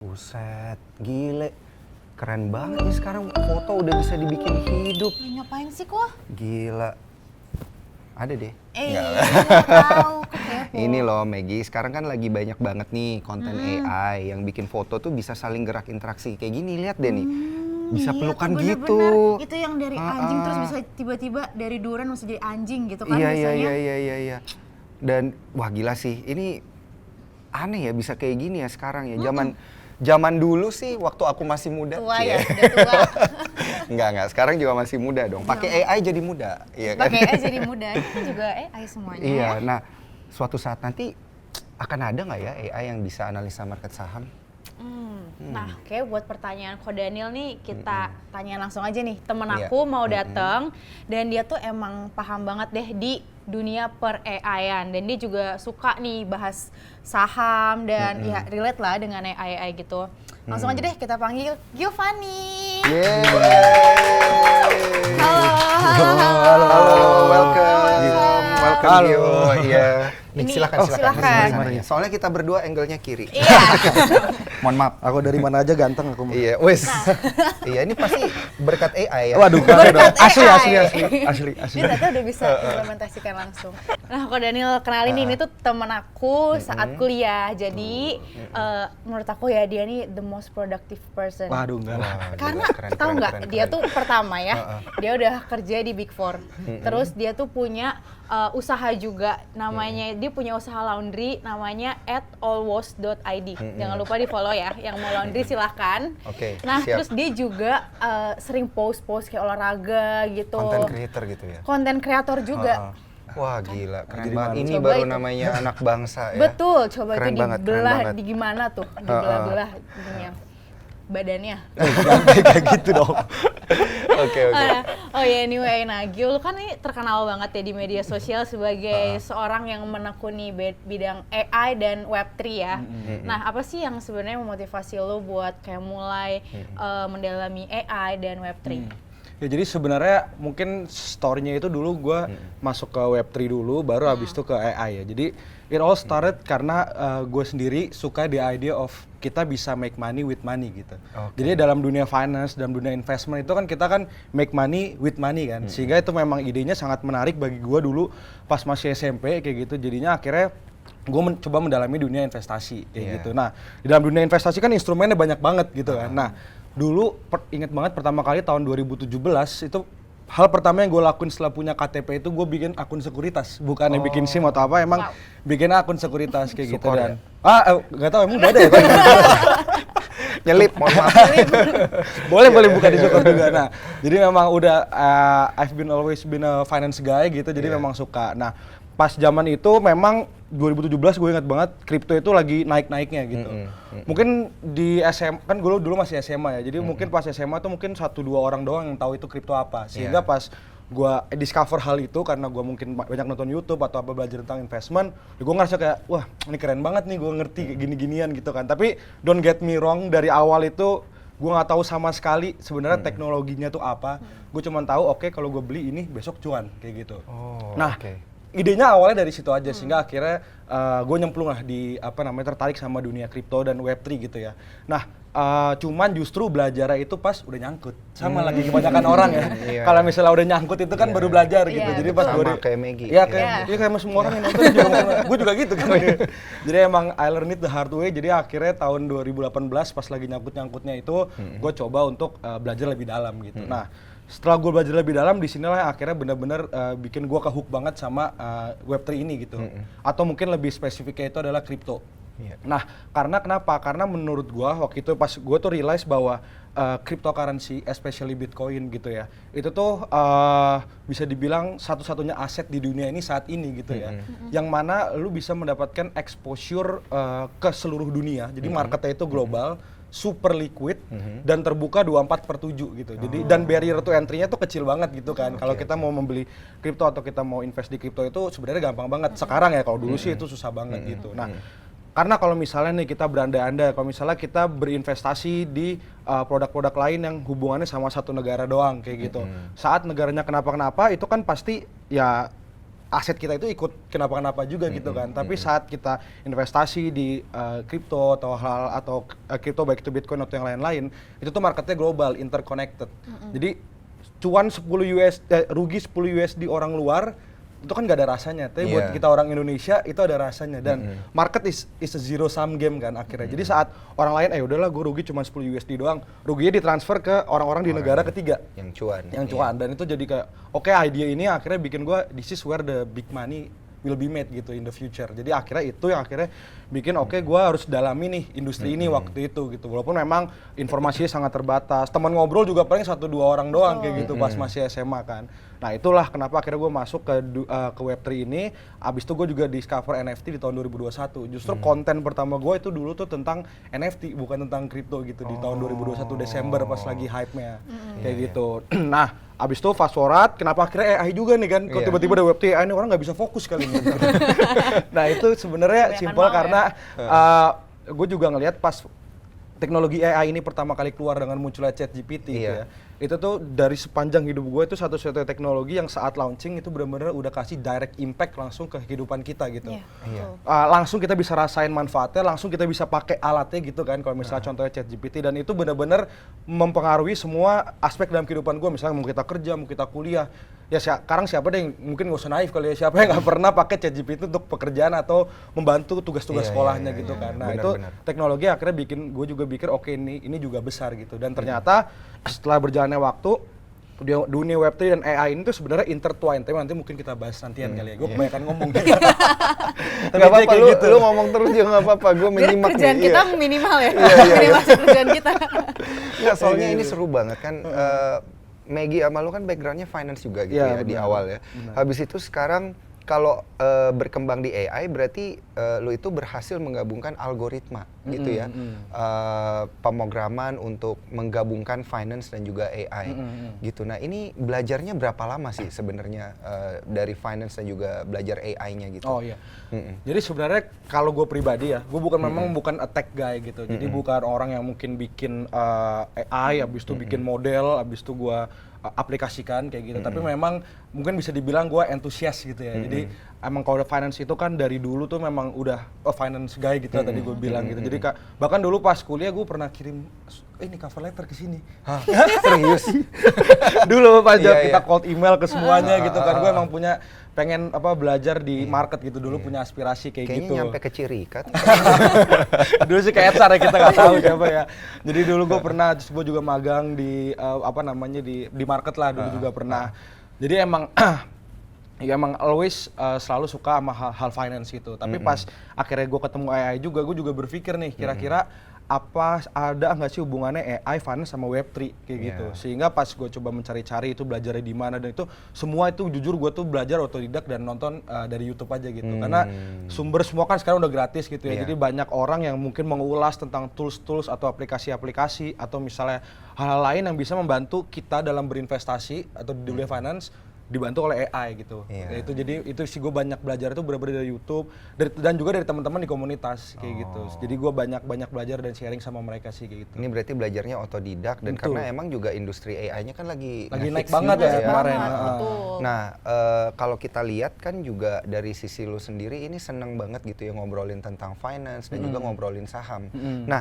Buset, gile. Keren banget nih sekarang foto udah bisa dibikin hidup. Ngapain sih kok? Gila. Ada deh. Nggak tahu, kok kepo. Ini loh Maggie, sekarang kan lagi banyak banget nih konten AI yang bikin foto tuh bisa saling gerak interaksi. Kayak gini, lihat deh nih. Bisa Iya, pelukan tuh gitu. bener-bener. Itu yang dari anjing terus bisa tiba-tiba dari durian bisa jadi anjing gitu kan biasanya. Iya. Dan wah gila sih, ini aneh ya bisa kayak gini ya sekarang ya. Zaman dulu sih waktu aku masih muda. Tua ya, udah tua. Enggak, sekarang juga masih muda dong. Pakai AI jadi muda, iya kan? Pakai AI jadi muda. Itu juga AI semuanya. Iya, nah suatu saat nanti akan ada nggak ya AI yang bisa analisa market saham? Nah, kayak buat pertanyaan Ko Daniel nih kita tanya langsung aja nih. Temen Iya. aku mau dateng dan dia tuh emang paham banget deh di dunia per AI-an dan dia juga suka nih bahas saham dan ya relate lah dengan AI gitu. Langsung aja deh kita panggil Giovanni. Yeay! Halo. Welcome Halo. Gio. Iya. Ini- Silakan. silakan. Soalnya kita berdua angle-nya kiri. Iya. Mohon maaf. Aku dari mana aja ganteng aku mah. Iya, wes. Iya, ini pasti berkat AI ya. Waduh, Berkat asli, AI. asli. Dia ternyata udah bisa implementasikan langsung. Nah, Ko Daniel kenalin ini tuh temen aku saat kuliah. Jadi menurut aku ya dia nih the most productive person. Waduh, enggak lah. Wah, Karena gila, keren, tahu keren, nggak keren, dia keren. tuh pertama ya, dia udah kerja di Big Four. Terus dia tuh punya usaha juga namanya dia punya usaha laundry namanya @allwash.id. Jangan lupa di follow ya. Yang mau laundry silahkan. Oke, Nah siap. terus dia juga sering post kayak olahraga gitu. Content creator gitu ya. Konten kreator juga. Wah gila, keren Jadi banget. malu. Ini Coba baru itu. namanya anak bangsa ya. Betul, coba Keren itu banget, keren dibelah banget. di gimana tuh, dibelah-belah ininya badannya. Kayak gitu dong. Oke. Oh ya anyway, nah Gio lu kan ini terkenal banget ya di media sosial sebagai seorang yang menekuni bidang AI dan Web3 ya. Nah apa sih yang sebenarnya memotivasi lu buat kayak mulai mendalami AI dan Web3? Ya jadi sebenarnya mungkin story-nya itu dulu gue masuk ke Web3 dulu, baru habis itu ke AI ya. Jadi it all started karena gue sendiri suka the idea of kita bisa make money with money gitu. Oke. Jadi dalam dunia finance, dalam dunia investment itu kan kita kan make money with money kan. Sehingga itu memang idenya sangat menarik bagi gue dulu pas masih SMP kayak gitu. Jadinya akhirnya gue coba mendalami dunia investasi kayak Iya. gitu. Nah di dalam dunia investasi kan instrumennya banyak banget gitu kan. Nah dulu inget banget pertama kali tahun 2017 itu hal pertama yang gue lakuin setelah punya KTP itu gue bikin akun sekuritas, bukannya bikin SIM atau apa, emang bikin akun sekuritas kayak gitu. Sukor Dan nggak tahu emang udah ada ya Pak? Nyelip, mohon maaf. boleh buka di Sukor juga. Nah jadi memang udah I've been always been a finance guy gitu, jadi memang suka. Nah pas zaman itu memang 2017 gue ingat banget kripto itu lagi naik-naiknya gitu. Mungkin di SMA kan gue dulu masih SMA ya. Jadi mungkin pas SMA tuh mungkin 1-2 orang doang yang tahu itu kripto apa. Sehingga pas gue discover hal itu karena gue mungkin banyak nonton YouTube atau apa belajar tentang investment, ya gue ngerasa kayak wah ini keren banget nih gue ngerti kayak gini-ginian gitu kan. Tapi don't get me wrong, dari awal itu gue nggak tahu sama sekali sebenarnya teknologinya tuh apa. Gue cuma tahu oke, kalau gue beli ini besok cuan kayak gitu. Oh, Nah, oke. idenya awalnya dari situ aja sehingga akhirnya gue nyemplung lah di tertarik sama dunia kripto dan Web3 gitu ya. Nah, cuman justru belajarnya itu pas udah nyangkut. Sama lagi kebanyakan orang ya. Iya. Kalau misalnya udah nyangkut itu kan baru belajar gitu. Iya, Jadi pas Sama gue kayak Maggie. Iya Iya. kayak semua orang yang nonton juga gue juga gitu kan. Jadi emang I learn it the hard way. Jadi akhirnya tahun 2018 pas lagi nyangkut-nyangkutnya itu gue coba untuk belajar lebih dalam gitu. Nah, setelah gue belajar lebih dalam, di sinilah akhirnya benar-benar bikin gue kehook banget sama Web3 ini gitu. Atau mungkin lebih spesifiknya itu adalah kripto. Iya. Nah, kenapa? Karena menurut gue waktu itu pas gue tuh realize bahwa cryptocurrency, especially Bitcoin gitu ya, itu tuh bisa dibilang satu-satunya aset di dunia ini saat ini gitu ya. Yang mana lu bisa mendapatkan exposure ke seluruh dunia. Jadi marketnya itu global, super liquid dan terbuka 24/7 gitu. Jadi dan barrier to entry-nya tuh kecil banget gitu kan. Kalau kita mau membeli kripto atau kita mau invest di kripto itu sebenarnya gampang banget. Sekarang ya, kalau dulu sih itu susah banget gitu. Nah, karena kalau misalnya nih kita berandai-andai, kalau misalnya kita berinvestasi di produk-produk lain yang hubungannya sama satu negara doang kayak gitu. Saat negaranya kenapa-kenapa itu kan pasti ya aset kita itu ikut kenapa-kenapa juga gitu kan. Tapi saat kita investasi di kripto atau hal atau kripto baik itu Bitcoin atau yang lain-lain, itu tuh marketnya global, interconnected. Jadi cuan 10 rugi 10 USD orang luar itu kan gak ada rasanya, tapi buat kita orang Indonesia itu ada rasanya. Dan market is a zero sum game kan akhirnya. Jadi saat orang lain udahlah gue rugi cuma 10 USD doang, ruginya ditransfer ke orang-orang di negara ketiga yang cuan. Dan itu jadi kayak oke, idea ini akhirnya bikin gue this is where the big money will be made gitu in the future. Jadi akhirnya itu yang akhirnya bikin oke, gue harus dalami nih industri ini waktu itu gitu. Walaupun memang informasinya sangat terbatas. Teman ngobrol juga paling 1-2 orang doang kayak gitu pas masih SMA kan. Nah itulah kenapa akhirnya gue masuk ke Web3 ini. Abis itu gue juga discover NFT di tahun 2021. Justru konten pertama gue itu dulu tuh tentang NFT, bukan tentang kripto gitu di tahun 2021 Desember pas lagi hype-nya kayak gitu. Nah, abis itu fast forward, kenapa akhirnya AI juga nih kan? Kalau tiba-tiba ada Web3 AI ini orang nggak bisa fokus kali ini. Nah itu sebenarnya simpel karena gue juga ngelihat pas teknologi AI ini pertama kali keluar dengan munculnya ChatGPT gitu ya. Itu tuh dari sepanjang hidup gue itu satu-satunya teknologi yang saat launching itu benar-benar udah kasih direct impact langsung ke kehidupan kita gitu. Langsung kita bisa rasain manfaatnya, langsung kita bisa pakai alatnya gitu kan. Kalau misalnya contohnya ChatGPT, dan itu benar-benar mempengaruhi semua aspek dalam kehidupan gue. Misalnya mau kita kerja, mau kita kuliah. Ya sekarang siapa deh yang mungkin nggak usah naif kali ya, siapa yang nggak pernah pakai ChatGPT untuk pekerjaan atau membantu tugas-tugas sekolahnya gitu kan. Nah itu teknologi akhirnya bikin gue juga pikir oke, ini juga besar gitu. Dan ternyata setelah berjalannya waktu, dunia Web3 dan AI ini tuh sebenarnya intertwined. Tapi nanti mungkin kita bahas nantian kali ya. Gue kebanyakan ngomong. Gak apa-apa, lu ngomong terus juga gak apa-apa. Gue menyimak kerjaan nih. kita minimal ya. Minimal kerjaan kita. Nggak, soalnya ini seru banget kan. Maggie sama lu kan backgroundnya finance juga gitu ya di awal ya. Habis itu sekarang kalau berkembang di AI berarti lu itu berhasil menggabungkan algoritma gitu ya. Pemrograman untuk menggabungkan finance dan juga AI gitu. Nah ini belajarnya berapa lama sih sebenarnya dari finance dan juga belajar AI-nya gitu? Oh iya. Jadi sebenarnya kalau gue pribadi ya, gue memang bukan a tech guy gitu. Jadi bukan orang yang mungkin bikin AI, habis itu bikin model, habis itu gue aplikasikan kayak gitu. Tapi memang mungkin bisa dibilang gue entusias gitu ya. Jadi emang kalau finance itu kan dari dulu tuh memang udah finance guy gitu tadi gue bilang gitu. Jadi bahkan dulu pas kuliah gue pernah kirim ini cover letter ke sini. Serius? Dulu pas kita cold email ke semuanya gitu kan. Gue emang punya pengen belajar di market gitu dulu, punya aspirasi kayak kayaknya gitu. Kayaknya nyampe ke Cirikat. Dulu sih kayak Etsar ya, kita nggak tahu siapa ya. Jadi dulu gue pernah, terus gue juga magang di di market lah dulu juga pernah. Jadi emang ya emang always selalu suka sama hal finance gitu. Tapi pas akhirnya gue ketemu AI juga, gue juga berpikir nih kira-kira ada nggak sih hubungannya AI, finance sama Web3 kayak gitu. Sehingga pas gue coba mencari-cari itu belajarnya di mana, dan itu semua itu jujur gue tuh belajar otodidak dan nonton dari YouTube aja gitu. Karena sumber semua kan sekarang udah gratis gitu ya. Jadi banyak orang yang mungkin mengulas tentang tools-tools atau aplikasi-aplikasi atau misalnya hal-hal lain yang bisa membantu kita dalam berinvestasi atau di dunia finance dibantu oleh AI gitu. Itu jadi itu sih gue banyak belajar itu benar-benar dari YouTube dan juga dari teman-teman di komunitas kayak gitu. Jadi gue banyak belajar dan sharing sama mereka sih kayak gitu. Ini berarti belajarnya otodidak dan karena emang juga industri AI-nya kan lagi naik banget ya kemarin. Nah, kalau kita lihat kan juga dari sisi lu sendiri ini seneng banget gitu ya ngobrolin tentang finance dan juga ngobrolin saham. Nah,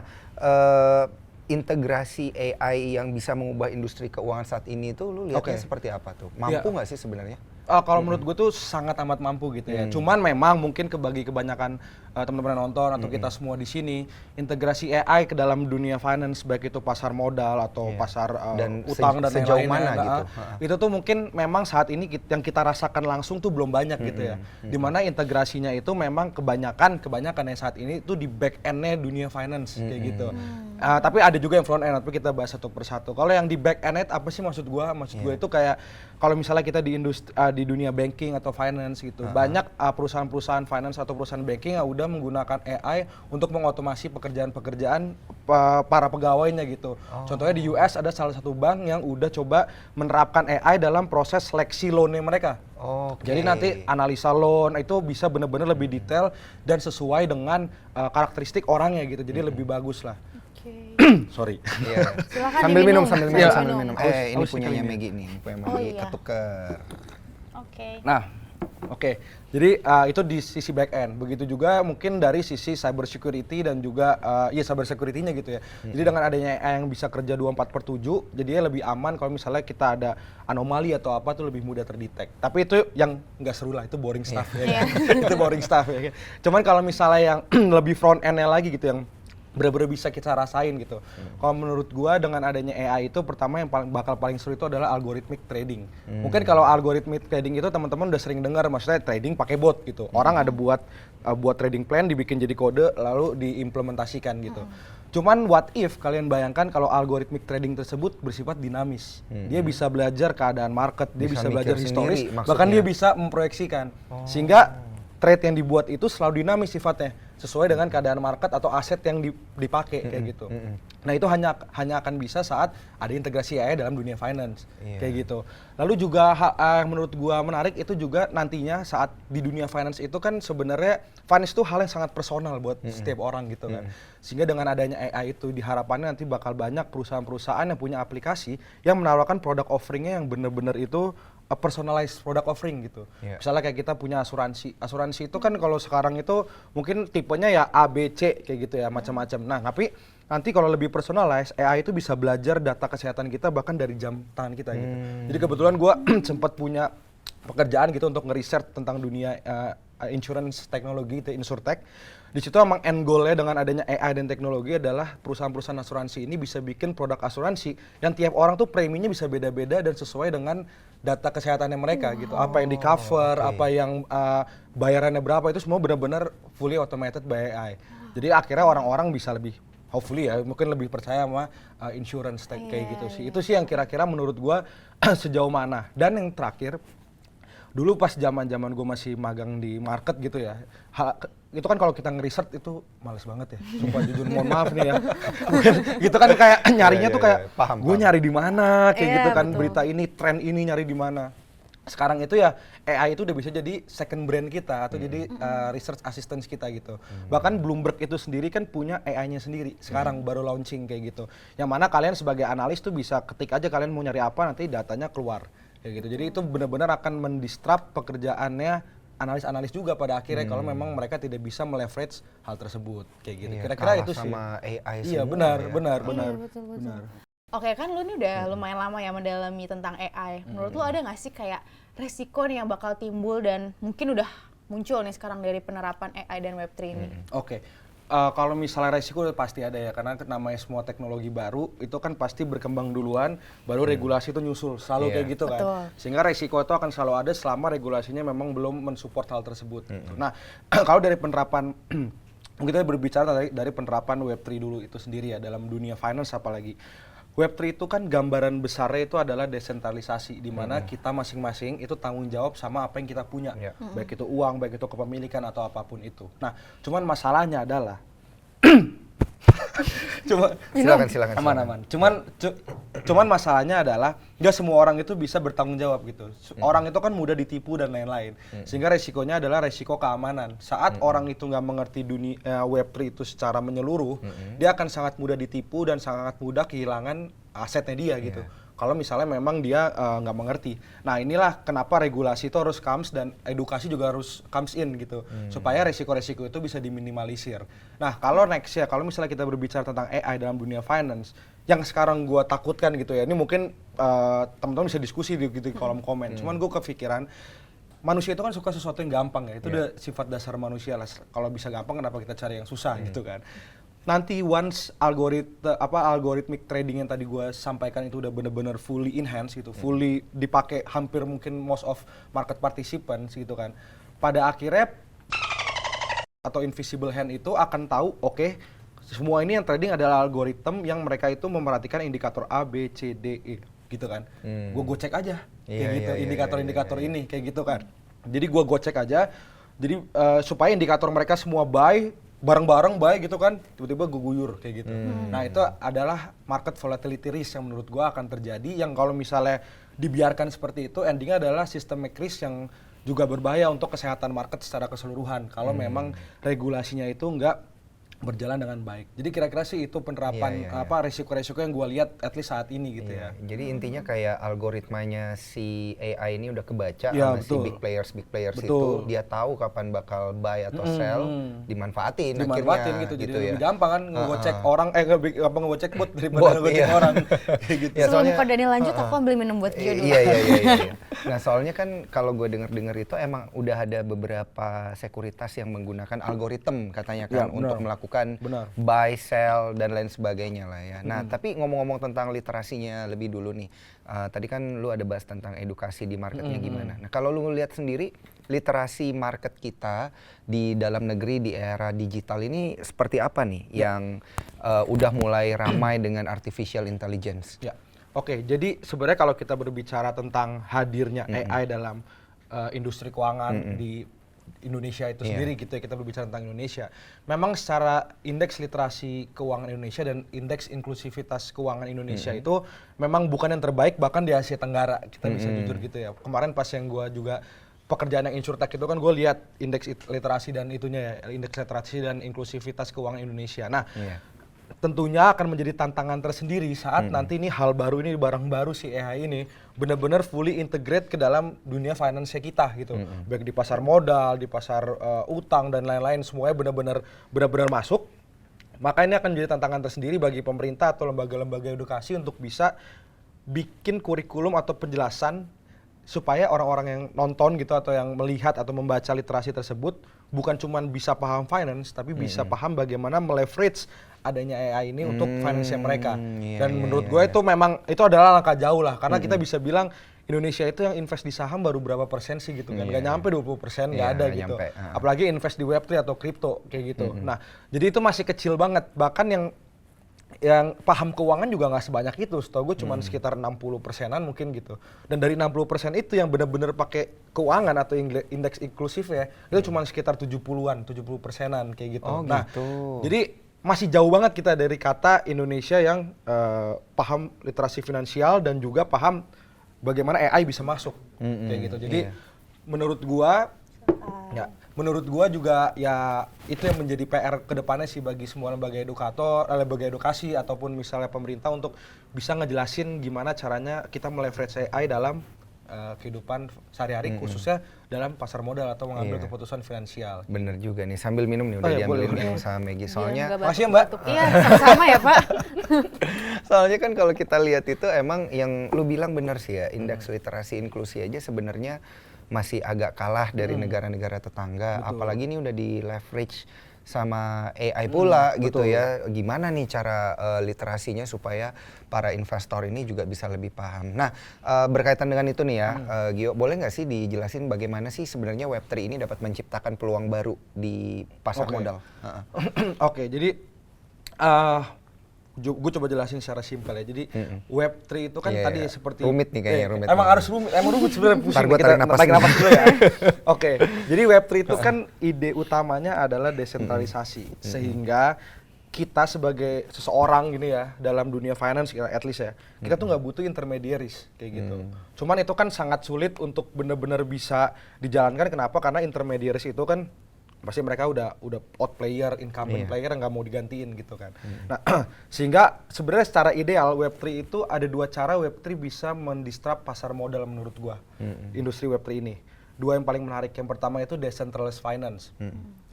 integrasi AI yang bisa mengubah industri keuangan saat ini tuh lu lihatnya seperti apa tuh? Mampu nggak sih sebenarnya? Kalau menurut gue tuh sangat amat mampu gitu ya. Cuman memang mungkin bagi kebanyakan teman-teman yang nonton atau kita semua di sini, integrasi AI ke dalam dunia finance baik itu pasar modal atau pasar dan utang dan sejauh lain-lain mana gitu. Itu tuh mungkin memang saat ini yang kita rasakan langsung tuh belum banyak gitu ya. Dimana integrasinya itu memang kebanyakan yang saat ini itu di back end-nya dunia finance kayak gitu. Tapi ada juga yang front end, tapi kita bahas satu persatu. Kalau yang di back end apa sih maksud gue? Maksud gue itu kayak kalau misalnya kita di industri di dunia banking atau finance gitu, banyak perusahaan-perusahaan finance atau perusahaan banking yang udah menggunakan AI untuk mengotomasi pekerjaan-pekerjaan para pegawainya gitu. Contohnya di US ada salah satu bank yang udah coba menerapkan AI dalam proses seleksi loan-nya mereka. Jadi nanti analisa loan itu bisa benar-benar lebih detail dan sesuai dengan karakteristik orangnya gitu. Jadi lebih bagus lah. Sorry. Silakan sambil minum. Minum. Ini punyanya Maggie nih, punya Maggie ketuker. Oke. Nah, Oke, jadi itu di sisi back end. Begitu juga mungkin dari sisi cyber security dan juga cyber security-nya gitu ya. Jadi dengan adanya AI yang bisa kerja 24/7, jadinya lebih aman kalau misalnya kita ada anomali atau apa tuh lebih mudah terdetek. Tapi itu yang nggak seru lah, itu boring stuff ya. Itu boring stuff ya. Cuman kalau misalnya yang lebih front end-nya lagi gitu yang benar-benar bisa kita rasain gitu. Kalau menurut gua dengan adanya AI itu pertama yang bakal paling seru itu adalah algorithmic trading. Mungkin kalau algorithmic trading itu teman-teman udah sering dengar, maksudnya trading pakai bot gitu. Orang ada buat trading plan, dibikin jadi kode lalu diimplementasikan gitu. Cuman what if kalian bayangkan kalau algorithmic trading tersebut bersifat dinamis. Dia bisa belajar keadaan market, dia bisa belajar historis, bahkan dia bisa memproyeksikan. Sehingga trade yang dibuat itu selalu dinamis sifatnya, sesuai dengan keadaan market atau aset yang dipakai kayak gitu. Nah itu hanya akan bisa saat ada integrasi AI dalam dunia finance kayak gitu. Lalu juga yang menurut gua menarik itu juga nantinya saat di dunia finance itu kan sebenarnya finance itu hal yang sangat personal buat setiap orang gitu kan. Sehingga dengan adanya AI itu diharapannya nanti bakal banyak perusahaan-perusahaan yang punya aplikasi yang menawarkan produk offeringnya yang benar-benar itu a personalized product offering gitu. Misalnya kayak kita punya asuransi. Asuransi itu kan kalau sekarang itu mungkin tipenya ya A, B, C kayak gitu ya, macam-macam. Nah, tapi nanti kalau lebih personalized, AI itu bisa belajar data kesehatan kita bahkan dari jam tangan kita gitu. Jadi kebetulan gue sempat punya pekerjaan gitu untuk ngeriset tentang dunia insurance teknologi, insurtech. Di situ emang end goal-nya dengan adanya AI dan teknologi adalah perusahaan-perusahaan asuransi ini bisa bikin produk asuransi yang tiap orang tuh preminya bisa beda-beda dan sesuai dengan data kesehatannya mereka gitu. Apa yang di cover, apa yang bayarannya berapa, itu semua benar-benar fully automated by AI. Jadi akhirnya orang-orang bisa lebih hopefully ya mungkin lebih percaya sama insurance kayak gitu sih. Itu sih yang kira-kira menurut gua sejauh mana. Dan yang terakhir, dulu pas zaman-zaman gue masih magang di market gitu ya, itu kan kalau kita nge-research itu males banget ya, sumpah jujur mohon maaf nih ya. Gitu kan kayak nyarinya tuh kayak gue nyari di mana kayak gitu kan, betul. Berita ini, tren ini nyari di mana. Sekarang itu ya AI itu udah bisa jadi second brand kita atau jadi research assistant kita gitu. Bahkan Bloomberg itu sendiri kan punya AI-nya sendiri. Sekarang baru launching kayak gitu. Yang mana kalian sebagai analis tuh bisa ketik aja kalian mau nyari apa, nanti datanya keluar. Kayak gitu. Jadi itu benar-benar akan mendisrupt pekerjaannya analis-analis juga pada akhirnya kalau memang mereka tidak bisa meleverage hal tersebut kayak gitu. Kira-kira itu sih. Sama AI iya, semua. benar. Benar. Oke, kan lu nih udah lumayan lama ya mendalami tentang AI. Menurut lu ada nggak sih kayak resiko nih yang bakal timbul dan mungkin udah muncul nih sekarang dari penerapan AI dan Web3 ini? Oke. Kalau misalnya resiko pasti ada ya, karena namanya semua teknologi baru itu kan pasti berkembang duluan, baru regulasi itu nyusul, selalu kayak gitu kan. Betul. Sehingga resiko itu akan selalu ada selama regulasinya memang belum mensupport hal tersebut. Nah, kalau dari penerapan, kita berbicara dari penerapan Web3 dulu itu sendiri ya, dalam dunia finance apalagi. Web3 itu kan gambaran besarnya itu adalah desentralisasi, di mana kita masing-masing itu tanggung jawab sama apa yang kita punya, baik itu uang, baik itu kepemilikan atau apapun itu. Nah, cuman masalahnya adalah, silakan. Aman. Cuman masalahnya adalah nggak semua orang itu bisa bertanggung jawab gitu. Orang itu kan mudah ditipu dan lain-lain. Sehingga resikonya adalah resiko keamanan. Saat orang itu nggak mengerti dunia Web3 itu secara menyeluruh, dia akan sangat mudah ditipu dan sangat mudah kehilangan asetnya dia gitu. Kalau misalnya memang dia nggak mengerti. Nah inilah kenapa regulasi itu harus comes dan edukasi juga harus comes in gitu. Supaya resiko-resiko itu bisa diminimalisir. Nah kalau next ya, kalau misalnya kita berbicara tentang AI dalam dunia finance, yang sekarang gue takutkan gitu ya, ini mungkin teman-teman bisa diskusi di kolom komen. Cuman gue kepikiran, manusia itu kan suka sesuatu yang gampang ya, itu udah sifat dasar manusia lah. Kalau bisa gampang kenapa kita cari yang susah gitu kan. Nanti once algorithmic trading yang tadi gue sampaikan itu udah benar-benar fully enhanced gitu, fully dipakai hampir mungkin most of market participants gitu kan. Pada akhirnya atau invisible hand itu akan tahu, oke, semua ini yang trading adalah algoritma yang mereka itu memerhatikan indikator A, B, C, D, E gitu kan. Gue cek aja kayak gitu, indikator-indikator ini kayak gitu kan. Jadi gue cek aja, jadi supaya indikator mereka semua buy, bareng-bareng baik gitu kan, tiba-tiba gue guyur kayak gitu. Nah itu adalah market volatility risk yang menurut gue akan terjadi, yang kalau misalnya dibiarkan seperti itu, endingnya adalah systemic risk yang juga berbahaya untuk kesehatan market secara keseluruhan. Kalau memang regulasinya itu nggak berjalan dengan baik. Jadi kira-kira sih itu penerapan risiko-risiko yang gue lihat at least saat ini gitu ya. Jadi intinya kayak algoritmanya si AI ini udah kebaca sama si big players itu, dia tahu kapan bakal buy atau sell, dimanfaatin akhirnya gitu. Jadi ya. lebih gampang kan ngegocek orang, lebih ngegocek bot daripada ngegocek orang. Kayak gitu. Ya, sebelum Kak Dani lanjut, aku ambil minum buat Gio dulu. Iya. Nah soalnya kan kalau gue denger itu emang udah ada beberapa sekuritas yang menggunakan algoritma katanya kan untuk melakukan buy, sell, dan lain sebagainya lah ya. Nah, tapi ngomong-ngomong tentang literasinya lebih dulu nih. Tadi kan lu ada bahas tentang edukasi di marketnya gimana. Nah, kalau lu lihat sendiri, literasi market kita di dalam negeri di era digital ini seperti apa nih yang udah mulai ramai dengan artificial intelligence? Ya, oke. Jadi sebenarnya kalau kita berbicara tentang hadirnya AI dalam industri keuangan di Indonesia itu sendiri gitu ya, kita berbicara tentang Indonesia. Memang secara indeks literasi keuangan Indonesia dan indeks inklusivitas keuangan Indonesia itu memang bukan yang terbaik bahkan di Asia Tenggara, kita bisa jujur gitu ya. Kemarin pas yang gua juga pekerjaan yang insurtech itu kan gue lihat indeks literasi dan itunya ya, indeks literasi dan inklusivitas keuangan Indonesia. Nah, tentunya akan menjadi tantangan tersendiri saat nanti ini hal baru ini, barang baru si AI ini benar-benar fully integrate ke dalam dunia finance kita gitu. Baik di pasar modal, di pasar utang dan lain-lain, semuanya benar-benar masuk. Maka ini akan menjadi tantangan tersendiri bagi pemerintah atau lembaga-lembaga edukasi untuk bisa bikin kurikulum atau penjelasan supaya orang-orang yang nonton gitu atau yang melihat atau membaca literasi tersebut bukan cuma bisa paham finance tapi bisa paham bagaimana meleverage adanya AI ini untuk finance mereka. Dan menurut gue itu memang itu adalah langkah jauh lah karena kita bisa bilang Indonesia itu yang invest di saham baru berapa persen sih gitu kan. Gak nyampe 20%, gak ada gitu. Apalagi invest di Web3 atau kripto kayak gitu. Nah, jadi itu masih kecil banget. Bahkan yang paham keuangan juga nggak sebanyak itu, setahu gue cuma sekitar 60%-an mungkin gitu. Dan dari 60% itu yang benar-benar pakai keuangan atau indeks inklusif ya, itu cuma sekitar 70%-an kayak gitu. Nah, jadi masih jauh banget kita dari kata Indonesia yang paham literasi finansial dan juga paham bagaimana AI bisa masuk kayak gitu. Jadi menurut gua juga ya itu yang menjadi PR kedepannya sih bagi semua lembaga edukasi ataupun misalnya pemerintah untuk bisa ngejelasin gimana caranya kita meleverage AI dalam kehidupan sehari-hari khususnya dalam pasar modal atau mengambil keputusan finansial. Bener juga nih, sambil minum nih udah diambilin minum sama Maggie. Soalnya makasih ya Mbak. Iya, sama-sama ya Pak. Soalnya kan kalau kita lihat itu emang yang lu bilang bener sih ya, indeks literasi inklusi aja sebenarnya masih agak kalah dari negara-negara tetangga. Apalagi ini udah di leverage sama AI pula gitu ya. Gimana nih cara literasinya supaya para investor ini juga bisa lebih paham. Nah, berkaitan dengan itu nih ya, Gio, boleh nggak sih dijelasin bagaimana sih sebenarnya Web3 ini dapat menciptakan peluang baru di pasar modal? Oke, jadi gue coba jelasin secara simpel ya. Jadi Web3 itu kan tadi seperti rumit nih kayaknya, rumit. Emang harus rumit, sebenarnya pusing. Kita tarik napas dulu ya. Oke, jadi Web3 itu kan ide utamanya adalah desentralisasi, sehingga kita sebagai seseorang gini ya dalam dunia finance at least ya, kita tuh nggak butuh intermediaries kayak gitu. Cuman itu kan sangat sulit untuk benar-benar bisa dijalankan. Kenapa? Karena intermediaries itu kan pasti mereka udah out player, incumbent player yang nggak mau digantiin gitu kan. Nah, sehingga sebenarnya secara ideal Web3 itu ada dua cara Web3 bisa mendisrupt pasar modal menurut gua, industri Web3 ini. Dua yang paling menarik, yang pertama itu decentralized finance,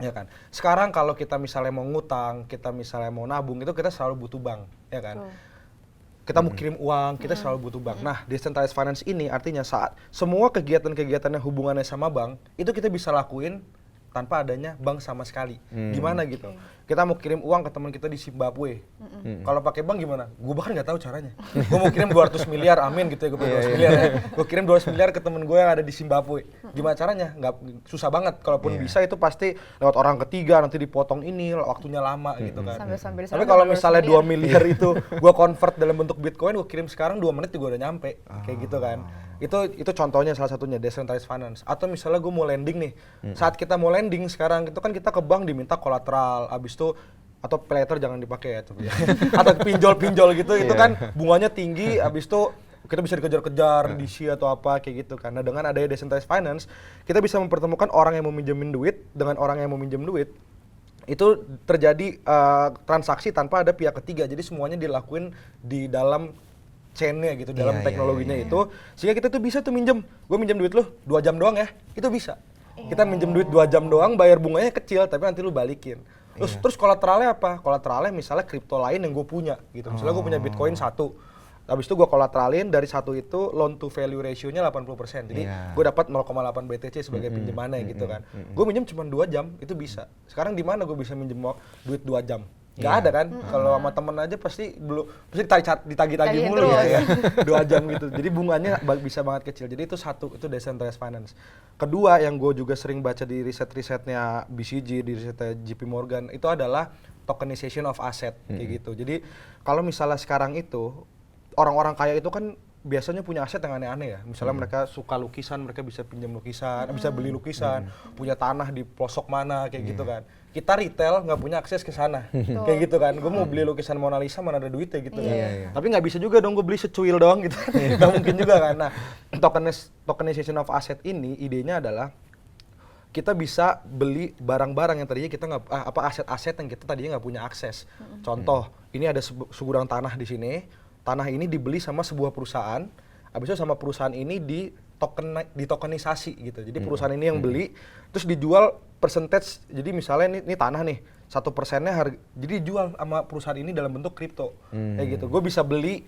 ya kan. Sekarang kalau kita misalnya mau ngutang, kita misalnya mau nabung, itu kita selalu butuh bank, ya kan. Kita mau kirim uang, kita selalu butuh bank. Nah, decentralized finance ini artinya saat semua kegiatan-kegiatan yang hubungannya sama bank, itu kita bisa lakuin tanpa adanya bank sama sekali. Gimana gitu? Kita mau kirim uang ke teman kita di Zimbabwe. Kalau pakai bank gimana? Gue bahkan nggak tahu caranya. Gue mau kirim 200 miliar, amin gitu ya, gue 200 miliar ya. Gue kirim 200 miliar ke teman gue yang ada di Zimbabwe. Gimana caranya? Nggak susah banget. Kalaupun bisa itu pasti lewat orang ketiga, nanti dipotong ini, waktunya lama gitu kan. Tapi kalau misalnya 2 miliar itu gue convert dalam bentuk Bitcoin, gue kirim sekarang 2 menit juga udah nyampe. Kayak gitu kan. Itu contohnya salah satunya decentralized finance. Atau misalnya gue mau lending nih. Saat kita mau lending sekarang itu kan kita ke bank diminta kolateral, abis itu atau paylater jangan dipakai ya tapi atau pinjol gitu itu kan bunganya tinggi, abis itu kita bisa dikejar-kejar DC atau apa kayak gitu kan. Nah, dengan adanya decentralized finance kita bisa mempertemukan orang yang mau minjemin duit dengan orang yang mau minjem duit itu terjadi transaksi tanpa ada pihak ketiga. Jadi semuanya dilakuin di dalam chain-nya gitu, dalam teknologinya itu. Sehingga kita tuh bisa tuh minjem, gue minjem duit lu 2 jam doang ya, itu bisa. Kita minjem duit 2 jam doang, bayar bunganya kecil, tapi nanti lu balikin. Terus kolateralnya apa? Kolateralnya misalnya kripto lain yang gue punya gitu. Misalnya gue punya Bitcoin 1. Habis itu gue kolateralin, dari 1 itu loan to value ratio-nya 80%. Jadi gue dapat 0,8 BTC sebagai pinjamannya gitu kan. Gue minjem cuma 2 jam, itu bisa. Sekarang di mana gue bisa minjem duit 2 jam? Nggak ada kan? Kalau sama temen aja pasti ditagih-tagih mulu gitu ya. 2 jam gitu. Jadi bunganya bisa banget kecil. Jadi itu satu, itu decentralized finance. Kedua yang gue juga sering baca di riset-risetnya BCG, di risetnya JP Morgan, itu adalah tokenization of asset kayak gitu. Jadi kalau misalnya sekarang itu orang-orang kaya itu kan biasanya punya aset yang aneh-aneh ya. Misalnya mereka suka lukisan, mereka bisa pinjam lukisan, bisa beli lukisan, punya tanah di pelosok mana kayak gitu kan. Kita retail nggak punya akses ke sana, kayak gitu kan. Gue mau beli lukisan Mona Lisa mana ada duitnya gitu kan. Tapi nggak bisa juga dong gue beli secuil doang gitu. Nggak mungkin juga kan. Nah, tokenization of asset ini idenya adalah kita bisa beli barang-barang yang tadinya kita nggak aset-aset yang kita tadinya nggak punya akses. Contoh, ini ada segudang tanah di sini. Tanah ini dibeli sama sebuah perusahaan. Habis itu sama perusahaan ini ditokenisasi gitu. Jadi perusahaan ini yang beli, terus dijual percentage. Jadi misalnya ini tanah nih, 1%-nya harga, jadi dijual sama perusahaan ini dalam bentuk kripto. Kayak gitu. Gue bisa beli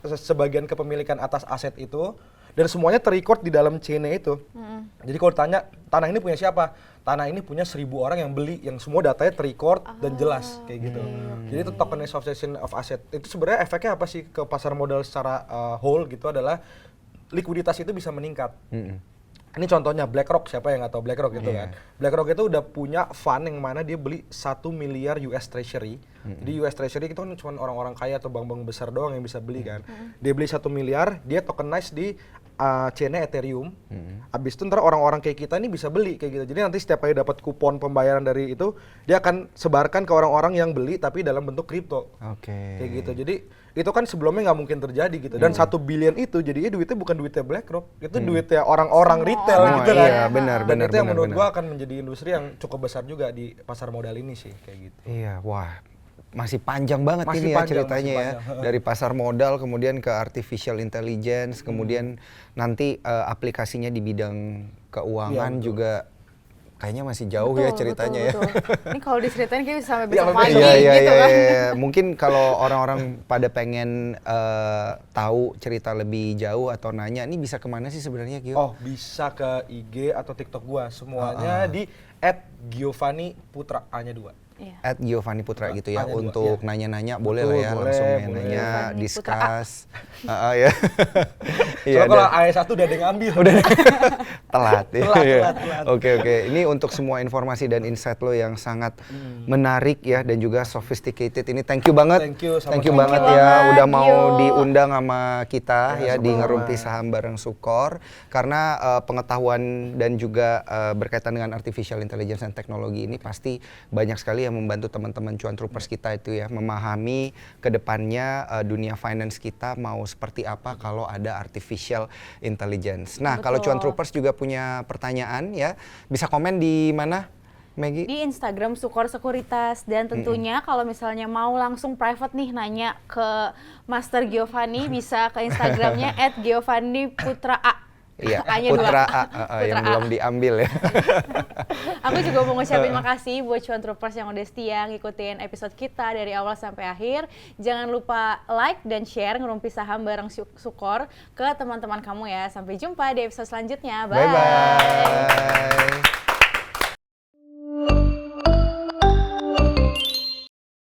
sebagian kepemilikan atas aset itu, dan semuanya terrecord di dalam chain-nya itu. Jadi kalau ditanya, tanah ini punya siapa? Tanah ini punya 1000 orang yang beli, yang semua datanya terrecord dan jelas kayak gitu. Jadi itu tokenization of asset. Itu sebenarnya efeknya apa sih ke pasar modal secara whole gitu adalah likuiditas itu bisa meningkat. Ini contohnya BlackRock, siapa yang nggak tahu BlackRock gitu kan. BlackRock itu udah punya fund yang mana dia beli 1 miliar US Treasury. Jadi US Treasury itu kan cuma orang-orang kaya atau bank-bank besar doang yang bisa beli kan. Dia beli 1 miliar, dia tokenize di chain-nya Ethereum. Abis itu ntar orang-orang kayak kita ini bisa beli kayak gitu. Jadi nanti setiap kali dapat kupon pembayaran dari itu, dia akan sebarkan ke orang-orang yang beli tapi dalam bentuk kripto. Kayak gitu. Jadi itu kan sebelumnya nggak mungkin terjadi gitu. Dan 1 billion itu jadinya duitnya bukan duitnya BlackRock, itu duitnya orang-orang retail gitu kan. Iya, benar. Dan itu yang menurut gua akan menjadi industri yang cukup besar juga di pasar modal ini sih kayak gitu. Iya, wah. Masih panjang banget ini ya ceritanya ya. Dari pasar modal kemudian ke artificial intelligence, kemudian nanti aplikasinya di bidang keuangan juga kayaknya masih jauh ya ceritanya ya. Ini kalau diceritain kayak bisa sampai besok pagi gitu kan. Iya. Mungkin kalau orang-orang pada pengen tahu cerita lebih jauh atau nanya, ini bisa kemana sih sebenarnya Gio? Oh, bisa ke IG atau TikTok gua. Semuanya di @Giovanni_Putra A-nya 2. @Giovanni_Putra gitu ya. Untuk nanya-nanya boleh lah ya, langsung nanya, discuss. Ya. Soalnya kalau AS1 udah ada yang ngambil. Telat. Telat. Oke. Ini untuk semua informasi dan insight lo yang sangat menarik ya dan juga sophisticated. Ini thank you banget. Thank you banget ya udah mau diundang sama kita ya di Ngerumpi Saham bareng Sukor, karena pengetahuan dan juga berkaitan dengan artificial intelligence dan teknologi ini pasti banyak sekali yang membantu teman-teman cuan troopers kita itu ya memahami ke depannya dunia finance kita mau seperti apa kalau ada artificial intelligence. Nah, kalau cuan troopers juga punya pertanyaan ya, bisa komen di mana? Maggie? Di Instagram Sukor Sekuritas, dan tentunya kalau misalnya mau langsung private nih nanya ke Master Giovanni bisa ke Instagramnya @GiovanniPutra_A. Iya, Putra A, yang belum diambil ya. Aku juga mau ngucapin makasih buat cuan troopers yang udah setia ngikutin episode kita dari awal sampai akhir. Jangan lupa like dan share Ngerumpi Saham bareng Sukor ke teman-teman kamu ya. Sampai jumpa di episode selanjutnya. Bye. Bye-bye.